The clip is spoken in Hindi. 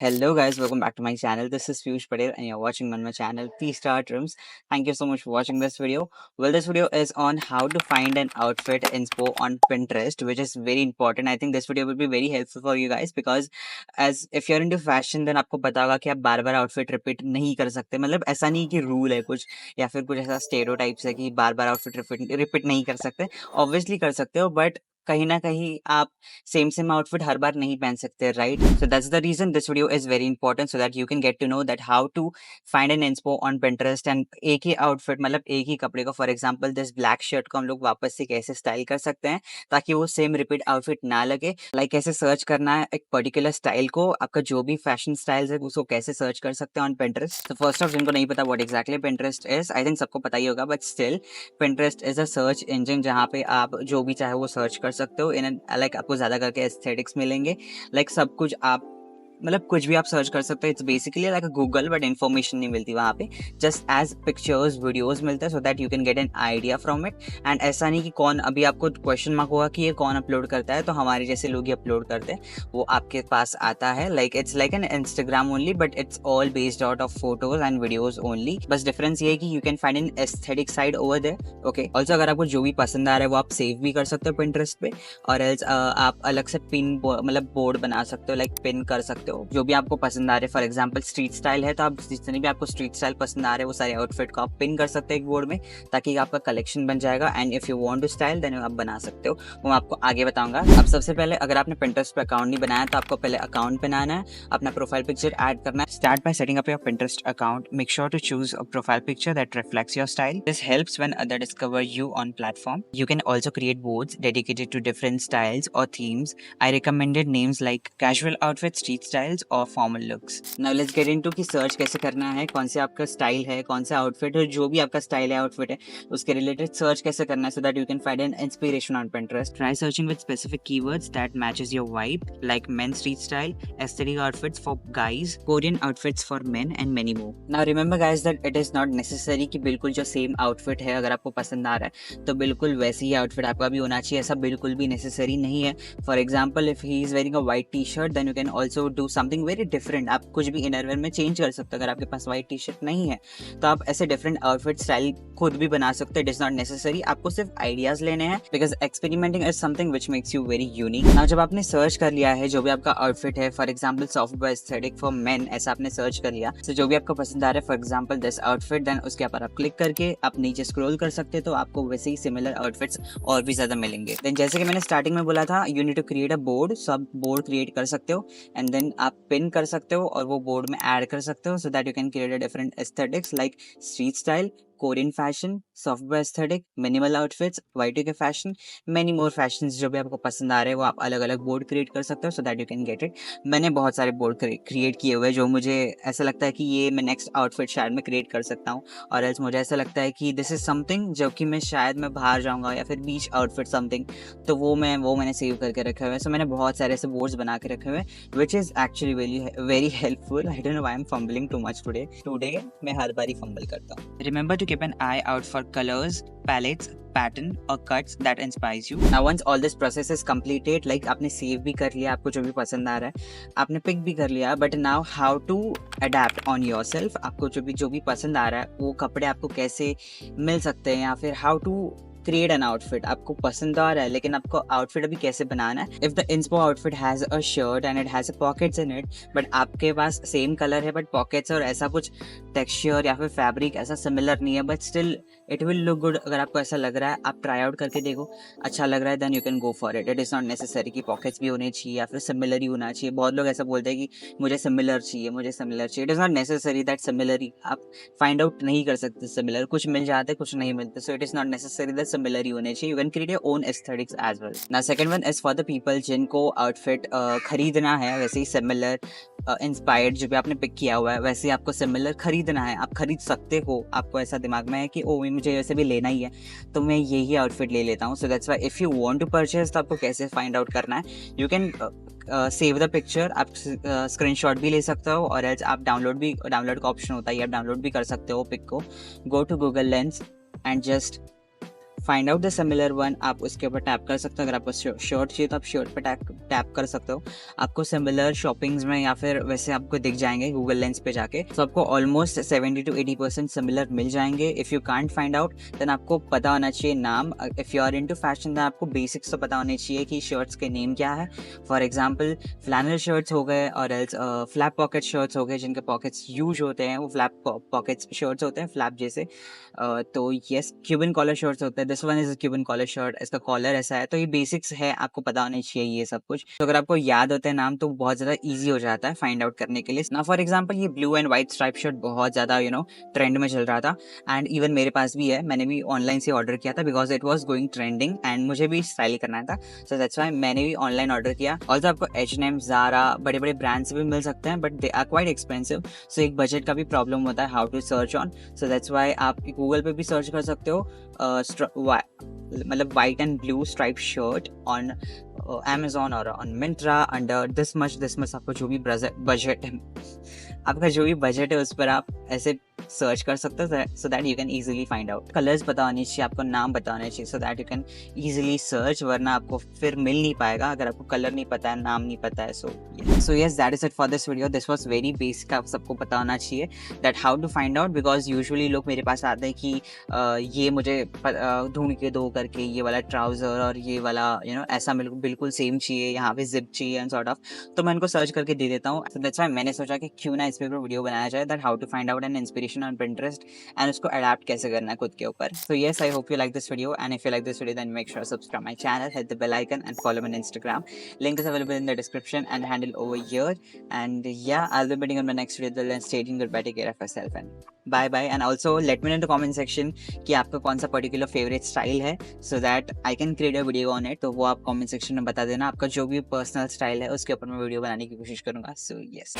Hello guys, welcome back to my channel. This is Piyush Patel and you're watching on my channel P-Star Trims. Thank you so much for watching this video. Well, this video is on how to find an outfit inspo on Pinterest, which is very important. I think this video will be very helpful for you guys because as if you're into fashion, then आपको पता होगा कि आप बार-बार आउटफिट रिपीट नहीं कर सकते. मतलब ऐसा नहीं कि रूल है कुछ या फिर कुछ ऐसा स्टेरियोटाइप्स है कि बार-बार आउटफिट रिपीट नहीं कर सकते. ऑब्वियसली कर सकते हो बट कहीं ना कहीं आप सेम आउटफिट हर बार नहीं पहन सकते, right? So that's the reason this video is very important so that you can get to know that how to find an inspo on Pinterest and एक ही आउटफिट मतलब एक ही कपड़े को, for example this black shirt को हम लोग वापस से कैसे स्टाइल कर सकते हैं ताकि वो सेम रिपीट आउटफिट ना लगे. लाइक कैसे सर्च करना है एक पर्टिकुलर स्टाइल को, आपका जो भी फैशन स्टाइल्स है उसको कैसे सर्च कर सकते हैं ऑन Pinterest. तो फर्स्ट ऑफ, जिनको नहीं पता what exactly Pinterest is, I think सबको पता ही होगा, but still Pinterest is a search engine जहाँ पे आप जो भी चाहे वो सर्च कर सकते हो. इन लाइक आपको ज़्यादा करके एस्थेटिक्स मिलेंगे. लाइक सब कुछ आप मतलब कुछ भी आप सर्च कर सकते हो. It's basically like Google but information नहीं मिलती वहाँ पे, जस्ट एज पिक्चर्स वीडियोस मिलते हैं सो that you can get an idea from it. And ऐसा नहीं कि कौन, अभी आपको क्वेश्चन मार्क होगा कि ये कौन अपलोड करता है, तो हमारे जैसे लोग ही अपलोड करते हैं, वो आपके पास आता है. Like it's like an Instagram only but it's all based out of photos and videos only. बस डिफरेंस ये है कि you can find an aesthetic side over there. Okay, also अगर आपको जो भी पसंद आ रहा है वो आप सेव भी कर सकते हो Pinterest पे, और एल्स आप अलग से पिन मतलब बोर्ड बना सकते हो, लाइक पिन कर सकते हो जो भी आपको पसंद आ रहे. फॉर एग्जांपल स्ट्रीट स्टाइल है तो आप जितने भी आपको स्ट्रीट स्टाइल पसंद आ रहे हैं वो सारे आउटफिट को आप पिन कर सकते हैं एक बोर्ड में, ताकि आपका कलेक्शन बन जाएगा. And if you want to style then आप बना सकते हो, वो मैं आपको आगे बताऊंगा. अब सबसे पहले अगर आपने Pinterest पे अकाउंट नहीं बनाया तो आपको पहले अकाउंट बनाना है, अपना प्रोफाइल पिक्चर ऐड करना है. Start by setting up your Pinterest account. Make sure to choose a profile picture that reflects your style. This helps when other discover you on platform. You can also create boards dedicated to different styles और themes. I recommended names like casual outfits, street styles or formal looks. Now let's get into कि सर्च कैसे करना है, कौन से आपका स्टाइल है, कौन सा आउटफिट है, जो भी आपका स्टाइल है आउटफिट है उसके रिलेटेड सर्च कैसे करना है so that you can find an inspiration on Pinterest. Try searching with specific keywords that matches your vibe like men's street style, aesthetic outfits for guys, Korean outfits for men and many more. Now remember guys that it is not necessary कि बिल्कुल जो सेम आउटफिट है अगर आपको पसंद आ रहा है तो बिल्कुल वैसे ही आउटफिट आपका भी होना चाहिए, ऐसा बिल्कुल भी नेसेसरी नहीं है. For example if he is wearing a white T shirt then you can also do something very different. आप कुछ भी इनरवेयर में चेंज कर सकते हो. अगर आपके पास व्हाइट टी शर्ट नहीं है तो आप ऐसे डिफरेंट आउटफिट स्टाइल खुद भी बना सकते हो. इट इज नॉट नेसेसरी, आपको सिर्फ आइडियाज लेने हैं because experimenting is something which makes you very unique. Now जब आपने सर्च कर लिया है जो भी आपका आउटफिट है, for example soft boy aesthetic for main, ऐसा आपने सर्च कर लिया, तो जो भी आपको पसंद आ रहा है for example this outfit, then उसके ऊपर आप क्लिक करके आप नीचे स्क्रॉल कर सकते हो तो आपको वैसे ही सिमिलर आउटफिट्स और भी ज्यादा मिलेंगे. देन जैसे कि मैंने स्टार्टिंग में बोला था, you need to create a board. So आप बोर्ड क्रिएट कर सकते हो एंड देन आप पिन कर सकते हो और वो बोर्ड में ऐड कर सकते हो सो that you can create a different aesthetics like street style, Korean fashion, soft boy aesthetic, minimal outfits, Y2K fashion, many more fashions. जो भी आपको पसंद आ रहे हैं वो आप अलग अलग बोर्ड क्रिएट कर सकते हो सो that you can get it. मैंने बहुत सारे बोर्ड क्रिएट किए हुए हैं जो मुझे ऐसा लगता है कि ये मैं नेक्स्ट आउटफिट शायद मैं क्रिएट कर सकता हूँ, और एल्स मुझे ऐसा लगता है कि दिस इज समथिंग जो कि मैं शायद मैं बाहर जाऊँगा या फिर बीच आउटफिट समथिंग, तो वो मैंने सेव करके रखे हुए हैं. सो मैंने बहुत सारे ऐसे बोर्ड्स बना के रखे हुए हैं which is actually very helpful. I don't know why I am fumbling too much today मैं हर बार ही फंबल करता हूँ. Remember to keep an eye out for colors, palettes, pattern or cuts that inspires you. Now once all this process is completed, like आपने सेव भी कर लिया, आपको जो भी पसंद आ रहा है आपने पिक भी कर लिया, but now how to adapt on yourself. आपको जो भी पसंद आ रहा है वो कपड़े आपको कैसे मिल सकते हैं, या फिर how to create an outfit. आपको पसंद आ रहा है लेकिन आपको आउटफिट अभी कैसे बनाना है. If the inspo outfit has a shirt and it has a pockets in it, but आपके पास सेम कलर है बट पॉकेट्स और ऐसा कुछ टेक्सचर या फिर फैब्रिक ऐसा सिमिलर नहीं है, but still it will look good. अगर आपको ऐसा लग रहा है आप ट्राई आउट करके देखो, अच्छा लग रहा है then you can go for it. It is not necessary कि पॉकेट्स भी होने चाहिए या फिर सिमिलर ही होना चाहिए. बहुत लोग ऐसा बोलते हैं कि मुझे सिमिलर चाहिए. It is not necessary that similar ही आप फाइंड आउट नहीं कर सकते. सिमिलर कुछ मिल जाते कुछ नहीं मिलते, so it is not necessary that similar ही होने चाहिए. You can create your own aesthetics as well. Now second one is for the people जिनको आउटफिट खरीदना है वैसे ही सिमिलर इंस्पायर्ड जो भी आपने पिक किया हुआ है वैसे ही आपको सिमिलर खरीदना है. आप खरीद सकते हो, आपको ऐसा दिमाग में है कि ओ मुझे वैसे भी लेना ही है तो मैं यही आउटफिट ले लेता हूँ. So that's why if you want to purchase तो आपको कैसे फाइंड आउट करना है, you can save the picture. आप स्क्रीनशॉट भी ले सकते हो और एल्स आप डाउनलोड का ऑप्शन होता है, आप डाउनलोड भी कर सकते हो पिक को. Go to Google lens and just find out the similar one, आप उसके ऊपर टैप कर सकते हो। अगर आपको शर्ट चाहिए तो आप शर्ट पे टैप कर सकते हो। आपको सिमिलर शॉपिंग्स में या फिर वैसे आपको दिख जाएंगे गूगल लेंस पे जाके, तो आपको ऑलमोस्ट 70 to 80% सिमिलर मिल जाएंगे। If you can't find out then आपको पता होना चाहिए नाम। If you are into fashion then आपको बेसिक्स तो पता होने चाहिए कि शर्ट्स के नेम क्या है। फॉर एग्जांपल फ्लैनल शर्ट्स हो गए, और एल्स फ्लैप पॉकेट शर्ट्स हो गए जिनके पॉकेट्स ह्यूज होते हैं, वो फ्लैप पॉकेट्स शर्ट्स होते हैं फ्लैप जैसे। तो यस, क्यूबन कॉलर शर्ट्स होते हैं। This one is a Cuban collar shirt, इसका कॉलर ऐसा है। तो ये बेसिक्स है, आपको पता होना चाहिए ये सब कुछ। तो अगर आपको याद होते हैं नाम तो बहुत ज़्यादा ईजी हो जाता है फाइंड आउट करने के लिए ना। फॉर एग्जाम्पल ये blue and white stripe shirt बहुत ज़्यादा ट्रेंड में चल रहा था, एंड इवन मेरे पास भी है। मैंने भी ऑनलाइन से ऑर्डर किया था because it was going trending and मुझे भी स्टाइल करना था, सो दैट्स वाई मैंने भी ऑनलाइन ऑर्डर किया। ऑल्सो आपको H&M, ज़ारा, बड़े बड़े ब्रांड से भी मिल सकते हैं, but they are quite expensive, so एक बजट का भी प्रॉब्लम होता है how to search on. So that's why आप गूगल पे भी सर्च कर सकते हो, मतलब white and blue stripe shirt on Amazon और on Myntra under this much. आपको जो भी बजट है, आपका जो भी बजट है उस पर आप ऐसे सर्च कर सकते हो, सो that you can easily find out. Colours पता होनी चाहिए, आपको नाम पता होना चाहिए, सो that you can easily search, वरना आपको फिर मिल नहीं पाएगा अगर आपको कलर नहीं पता है, नाम नहीं पता है। So yes, that is it for this video. This was very basic, आप सबको पता होना चाहिए that how to find out, because usually लोग मेरे पास आते हैं कि ये मुझे ढूंढ के दो करके, ये वाला ट्राउज़र और ये वाला ऐसा बिल्कुल सेम चाहिए, यहाँ पे जिप चाहिए एंड सॉर्ट ऑफ। तो मैं उनको सर्च करके दे देता हूँ। सो दैट्स व्हाई मैंने सोचा कि क्यों ना इस पे वीडियो बनाया जाए, that how to find out an inspiration on Pinterest and उसको अडैप्ट कैसे करना है खुद के ऊपर। So yes, I hope you like this video, and if you like this video then make sure subscribe my channel, hit the bell icon and follow me on Instagram. Link is available in the description and handle over here. And yeah, I'll be meeting on my next video. Till then, stay tuned. Goodbye. Take care of yourself and bye bye. And also let me know in the comment section कि आपका कौन सा पर्टिकुलर फेवरेट स्टाइल है, so that I can create a video on it. तो वो आप कमेंट सेक्शन में बता देना। आपका जो भी पर्सनल स्टाइल है उसके ऊपर मैं वीडियो बनाने की कोशिश करूँगा। So yes.